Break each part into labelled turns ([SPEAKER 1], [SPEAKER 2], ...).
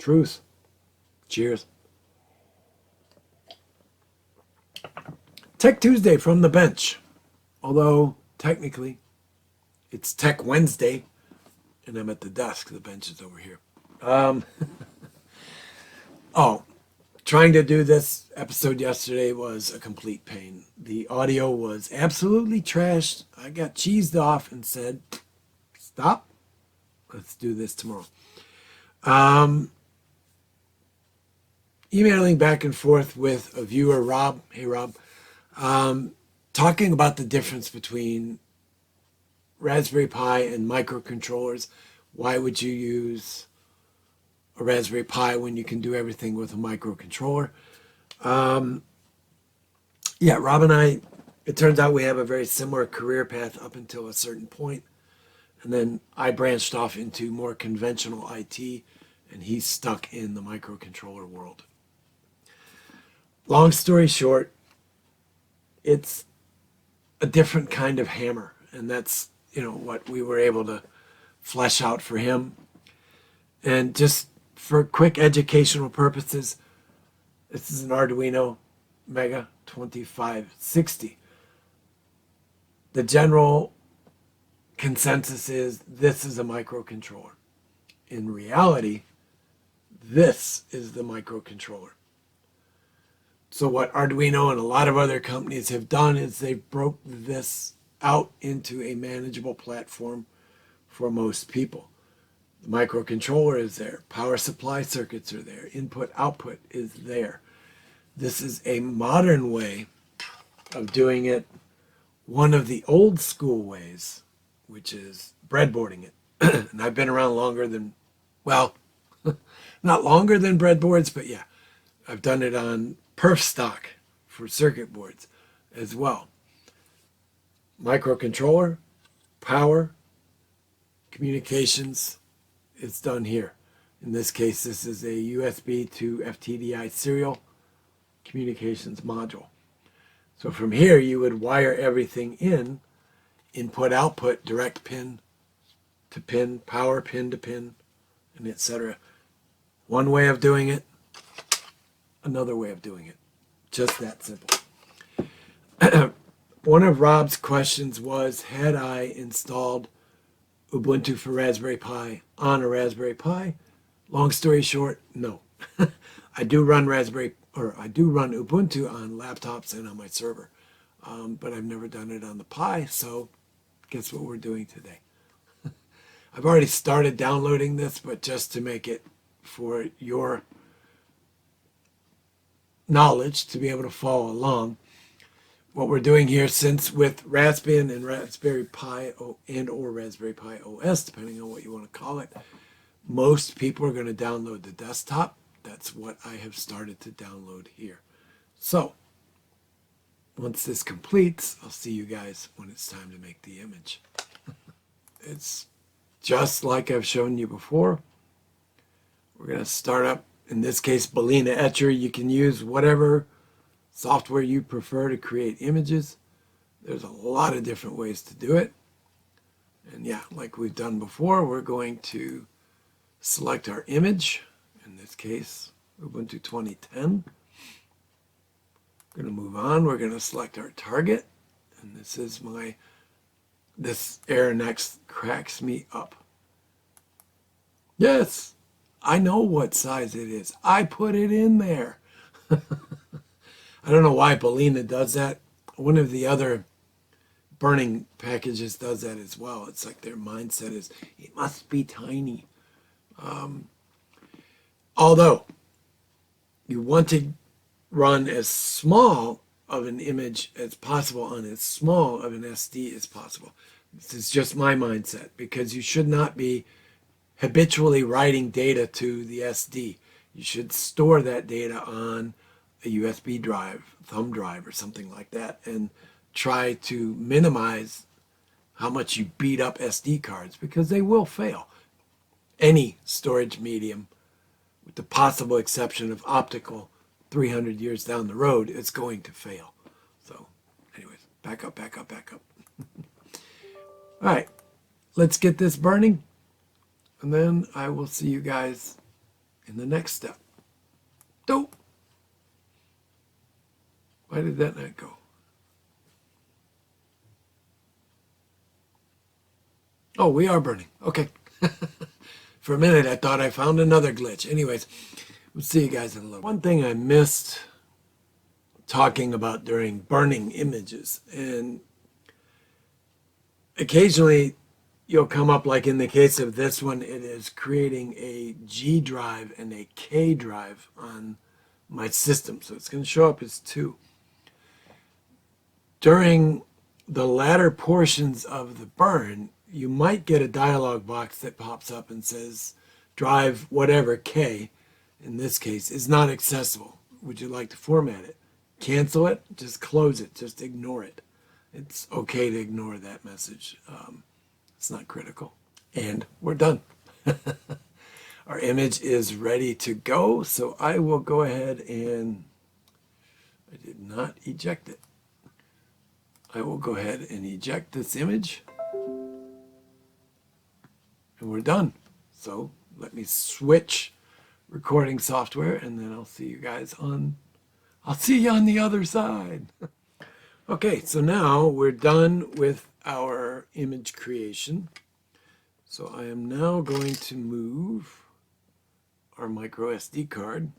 [SPEAKER 1] truth. Cheers. Tech Tuesday from the bench. Although, technically, it's Tech Wednesday, and I'm at the desk. The bench is over here. Trying to do this episode yesterday was a complete pain. The audio was absolutely trashed. I got cheesed off and said, stop. Let's do this tomorrow. Emailing back and forth with a viewer, Robb. Hey, Robb. Talking about the difference between Raspberry Pi and microcontrollers. Why would you use a Raspberry Pi when you can do everything with a microcontroller? Robb and I, it turns out we have a very similar career path up until a certain point. And then I branched off into more conventional IT, and he's stuck in the microcontroller world. Long story short, it's a different kind of hammer. And that's, what we were able to flesh out for him. And just for quick educational purposes, this is an Arduino Mega 2560. The general consensus is this is a microcontroller. In reality, this is the microcontroller. So what Arduino and a lot of other companies have done is they've broke this out into a manageable platform for most people. The microcontroller is there. Power supply circuits are there. Input output is there. This is a modern way of doing it. One of the old school ways, which is breadboarding it. And I've been around longer than, well, not longer than breadboards, but yeah, I've done it on perf stock for circuit boards as well. Microcontroller, power, communications, it's done here. In this case, this is a USB to FTDI serial communications module. So from here, you would wire everything in, input, output, direct pin to pin, power pin to pin, and etc. One way of doing it, another way of doing it. Just that simple. One of Robb's questions was, had I installed Ubuntu for Raspberry Pi on a Raspberry Pi? Long story short, no. I do run Ubuntu on laptops and on my server, but I've never done it on the Pi, so guess what we're doing today? I've already started downloading this, but just to make it for your knowledge to be able to follow along, what we're doing here, since with Raspbian and Raspberry Pi and or Raspberry Pi OS, depending on what you want to call it, most people are going to download the desktop. That's what I have started to download here. So once this completes, I'll see you guys when it's time to make the image. It's just like I've shown you before. We're going to start up, in this case, Balena Etcher. You can use whatever software you prefer to create images. There's a lot of different ways to do it. And yeah, like we've done before, we're going to select our image. In this case, Ubuntu 2010. We're going to move on. We're going to select our target. And this error next cracks me up. Yes, I know what size it is. I put it in there. I don't know why Balena does that. One of the other burning packages does that as well. It's like their mindset is, it must be tiny. Although, you want to run as small of an image as possible on as small of an SD as possible. This is just my mindset, because you should not be habitually writing data to the SD. You should store that data on a USB drive, thumb drive, or something like that, and try to minimize how much you beat up SD cards, because they will fail. Any storage medium, with the possible exception of optical, 300 years down the road, it's going to fail. So anyways, back up. All right, let's get this burning, and then I will see you guys in the next step. Dope. Why did that not go? Oh, we are burning. Okay. For a minute, I thought I found another glitch. Anyways, we'll see you guys in a little bit. One thing I missed talking about during burning images, and occasionally you'll come up, like in the case of this one, it is creating a G drive and a K drive on my system. So it's going to show up as two. During the latter portions of the burn, you might get a dialog box that pops up and says, drive whatever K, in this case, is not accessible. Would you like to format it? Cancel it, just close it, just ignore it. It's okay to ignore that message. It's not critical. And we're done. Our image is ready to go, so I will go ahead and, I did not eject it. I will go ahead and eject this image. And we're done. So let me switch recording software, and then I'll see you guys I'll see you on the other side. Okay, so now we're done with our image creation. So I am now going to move our micro SD card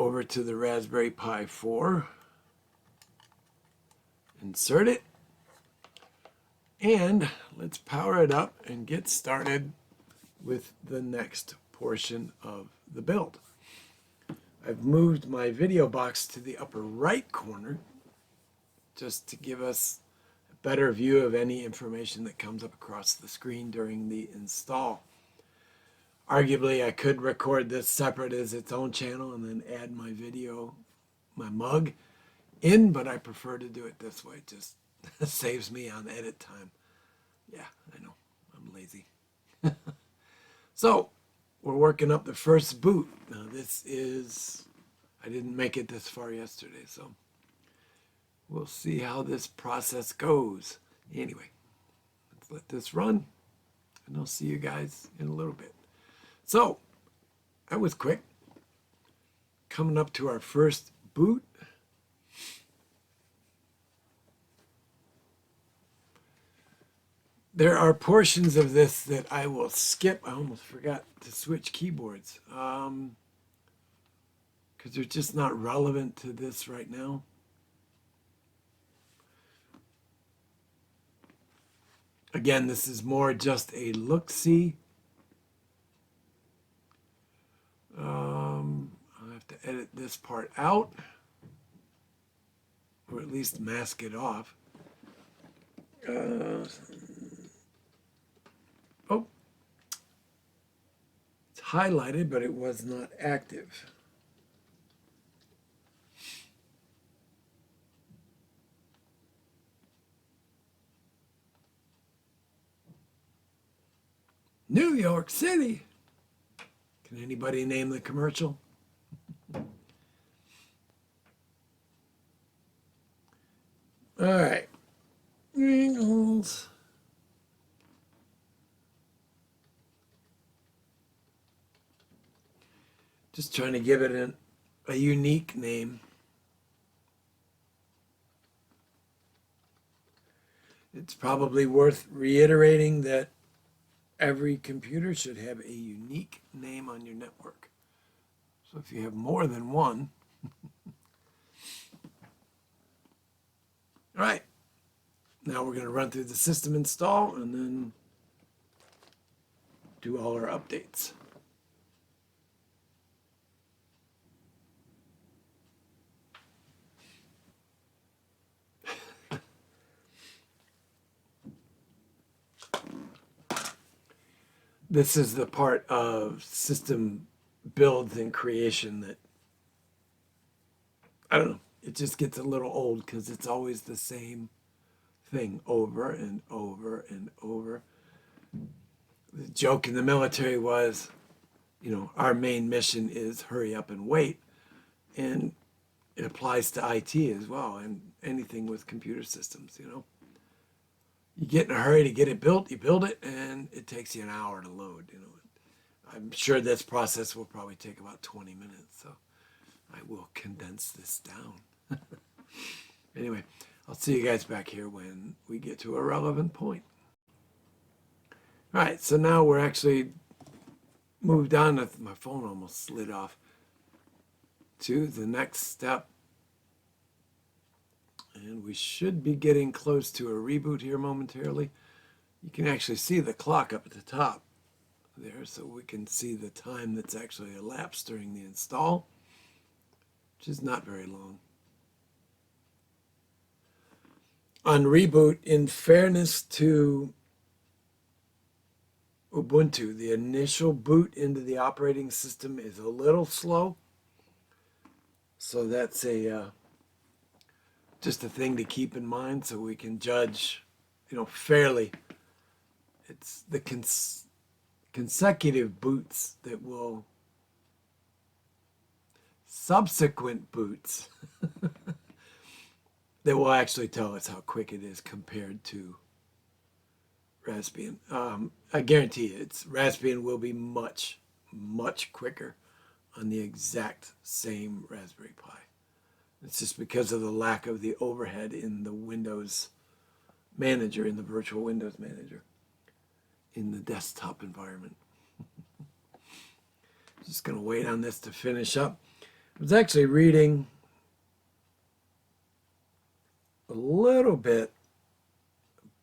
[SPEAKER 1] over to the Raspberry Pi 4, insert it, and let's power it up and get started with the next portion of the build. I've moved my video box to the upper right corner just to give us a better view of any information that comes up across the screen during the install. Arguably, I could record this separate as its own channel and then add my video, my mug in, but I prefer to do it this way. It just saves me on edit time. Yeah, I know, I'm lazy. So, we're working up the first boot. Now this is, I didn't make it this far yesterday, so we'll see how this process goes. Anyway, let's let this run, and I'll see you guys in a little bit. So, that was quick. Coming up to our first boot. There are portions of this that I will skip. I almost forgot to switch keyboards because they're just not relevant to this right now. Again, this is more just a look-see. I'll have to edit this part out, or at least mask it off. Oh, it's highlighted, but it was not active. New York City. Can anybody name the commercial? All right. Angles. Just trying to give it a unique name. It's probably worth reiterating that every computer should have a unique name on your network. So if you have more than one. All right. Now we're going to run through the system install and then do all our updates. This is the part of system builds and creation that, I don't know, it just gets a little old because it's always the same thing over and over and over. The joke in the military was, you know, our main mission is hurry up and wait. And it applies to IT as well, and anything with computer systems, You get in a hurry to get it built, you build it, and it takes you an hour to load, I'm sure this process will probably take about 20 minutes, so I will condense this down. Anyway, I'll see you guys back here when we get to a relevant point. All right, so now we're actually moved on. My phone almost slid off to the next step. And we should be getting close to a reboot here momentarily. You can actually see the clock up at the top there, so we can see the time that's actually elapsed during the install, which is not very long. On reboot, in fairness to Ubuntu, the initial boot into the operating system is a little slow. So that's just a thing to keep in mind so we can judge, fairly. It's the consecutive boots that will, subsequent boots that will actually tell us how quick it is compared to Raspbian. I guarantee you, Raspbian will be much, much quicker on the exact same Raspberry Pi. It's just because of the lack of the overhead in the Windows Manager, in the virtual Windows Manager, in the desktop environment. Just going to wait on this to finish up. I was actually reading a little bit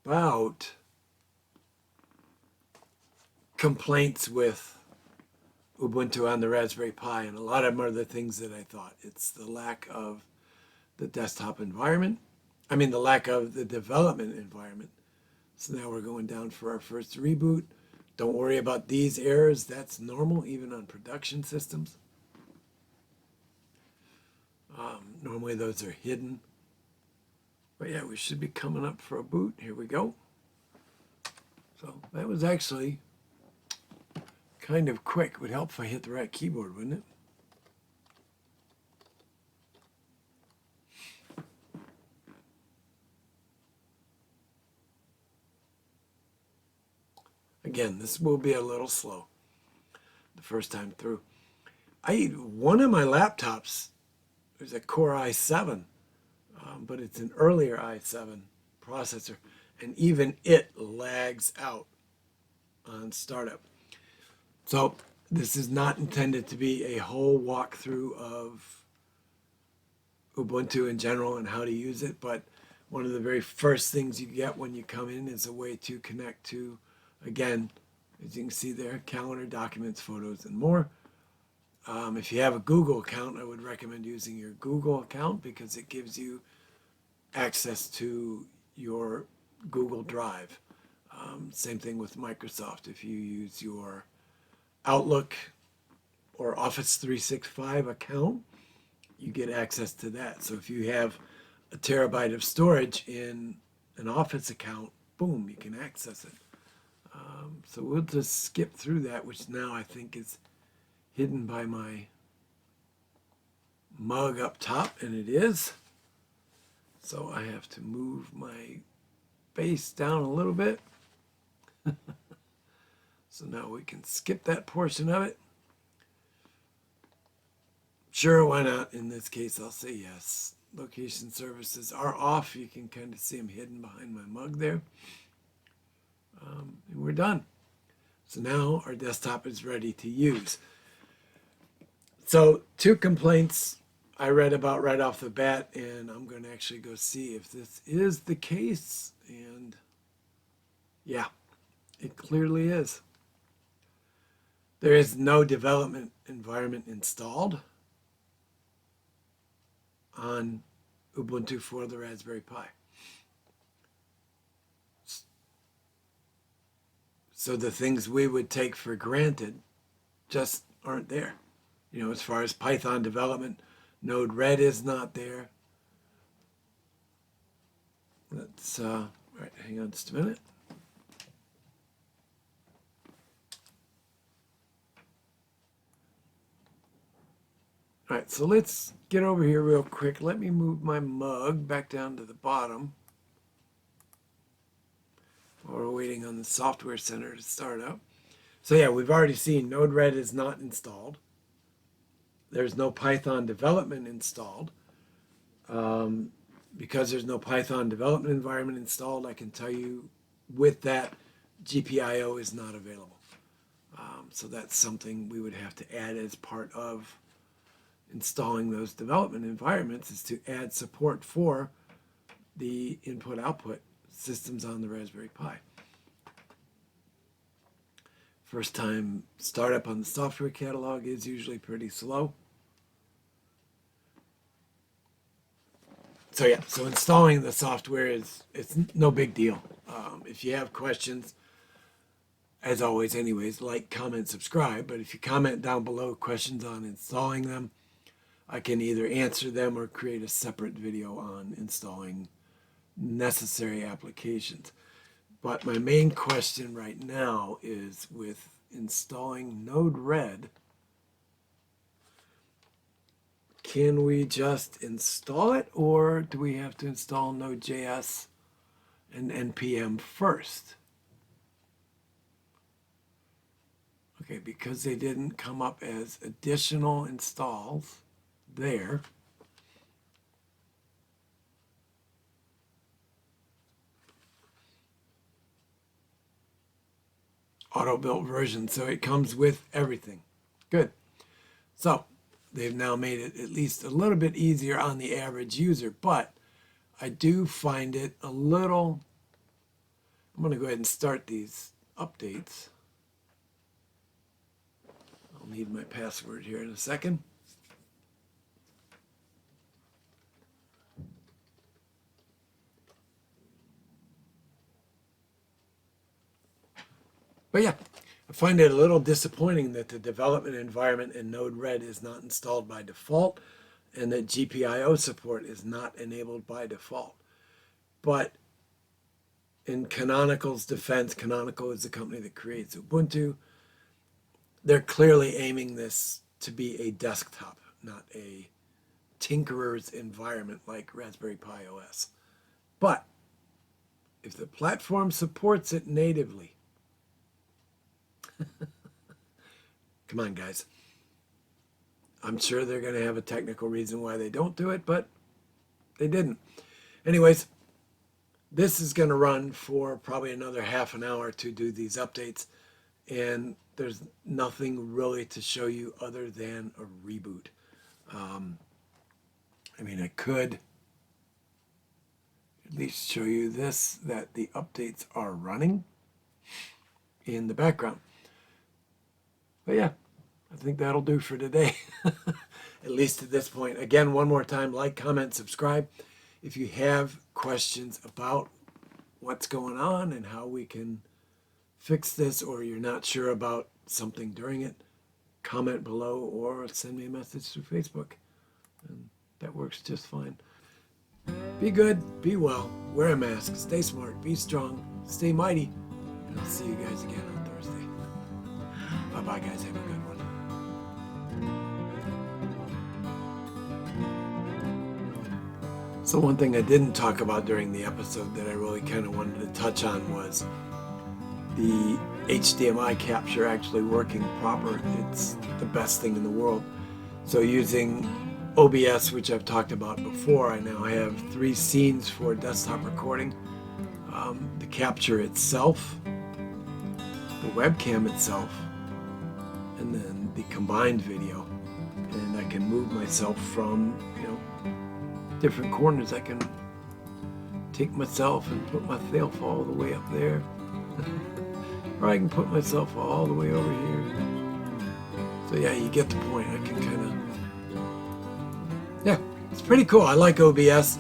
[SPEAKER 1] about complaints with Ubuntu on the Raspberry Pi, and a lot of them are the things that I thought. It's the lack of the desktop environment. I mean, the lack of the development environment. So now we're going down for our first reboot. Don't worry about these errors. That's normal, even on production systems. Normally those are hidden. But yeah, we should be coming up for a boot. Here we go. So that was actually kind of quick. Would help if I hit the right keyboard, wouldn't it? Again, this will be a little slow the first time through. One of my laptops is a Core i7, but it's an earlier i7 processor, and even it lags out on startup. So this is not intended to be a whole walkthrough of Ubuntu in general and how to use it, but one of the very first things you get when you come in is a way to connect to, again, as you can see there, calendar, documents, photos, and more. If you have a Google account, I would recommend using your Google account because it gives you access to your Google Drive. Same thing with Microsoft. If you use your Outlook or Office 365 account, you get access to that. So if you have a terabyte of storage in an Office account, boom, you can access it. So we'll just skip through that, which now I think is hidden by my mug up top, and it is. So I have to move my base down a little bit. So now we can skip that portion of it. Sure, why not? In this case, I'll say yes. Location services are off. You can kind of see them hidden behind my mug there. And we're done. So now our desktop is ready to use. So 2 complaints I read about right off the bat, and I'm going to actually go see if this is the case. And yeah, it clearly is. There is no development environment installed on Ubuntu for the Raspberry Pi. So the things we would take for granted just aren't there. As far as Python development, Node-RED is not there. Let's, all right, hang on just a minute. All right, so let's get over here real quick. Let me move my mug back down to the bottom while we're waiting on the Software Center to start up. So yeah, we've already seen Node-RED is not installed. There's no Python development installed. Because there's no Python development environment installed, I can tell you with that, GPIO is not available. So that's something we would have to add as part of installing those development environments, is to add support for the input-output systems on the Raspberry Pi. First time startup on the software catalog is usually pretty slow. So yeah, so installing the software it's no big deal. If you have questions, as always anyways, like, comment, subscribe. But if you comment down below questions on installing them, I can either answer them or create a separate video on installing necessary applications. But my main question right now is with installing Node-RED, can we just install it, or do we have to install Node.js and npm first? Okay, because they didn't come up as additional installs there. Auto-built version, so it comes with everything. Good. So they've now made it at least a little bit easier on the average user, but I do find it a little... I'm going to go ahead and start these updates. I'll need my password here in a second. But yeah, I find it a little disappointing that the development environment in Node-RED is not installed by default, and that GPIO support is not enabled by default. But in Canonical's defense, Canonical is the company that creates Ubuntu. They're clearly aiming this to be a desktop, not a tinkerer's environment like Raspberry Pi OS. But if the platform supports it natively, come on, guys. I'm sure they're going to have a technical reason why they don't do it, but they didn't. Anyways, this is going to run for probably another half an hour to do these updates, and there's nothing really to show you other than a reboot. I mean, I could at least show you this, that the updates are running in the background. But yeah, I think that'll do for today, at least at this point. Again, one more time, like, comment, subscribe. If you have questions about what's going on and how we can fix this, or you're not sure about something during it, comment below or send me a message through Facebook. And that works just fine. Be good, be well, wear a mask, stay smart, be strong, stay mighty, and I'll see you guys again on Thursday. Bye-bye, guys. Have a good one. So one thing I didn't talk about during the episode that I really kind of wanted to touch on was the HDMI capture actually working proper. It's the best thing in the world. So using OBS, which I've talked about before, I now have 3 scenes for desktop recording. The capture itself, the webcam itself, and then the combined video. And I can move myself from, different corners. I can take myself and put myself all the way up there. Or I can put myself all the way over here. So yeah, you get the point. I can kind of... Yeah, it's pretty cool. I like OBS.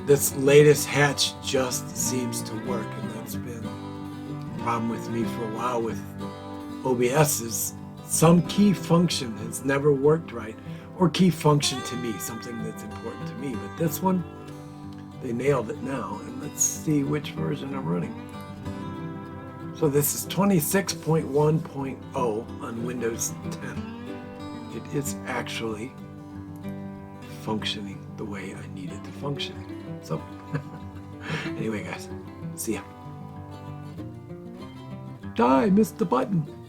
[SPEAKER 1] This latest hatch just seems to work, and that's been a problem with me for a while with OBS, is some key function has never worked right, or key function to me, something that's important to me. But this one, they nailed it now, and let's see which version I'm running. So this is 26.1.0 on Windows 10. It is actually functioning the way I need it to function. So, anyway, guys, see ya. I missed the button.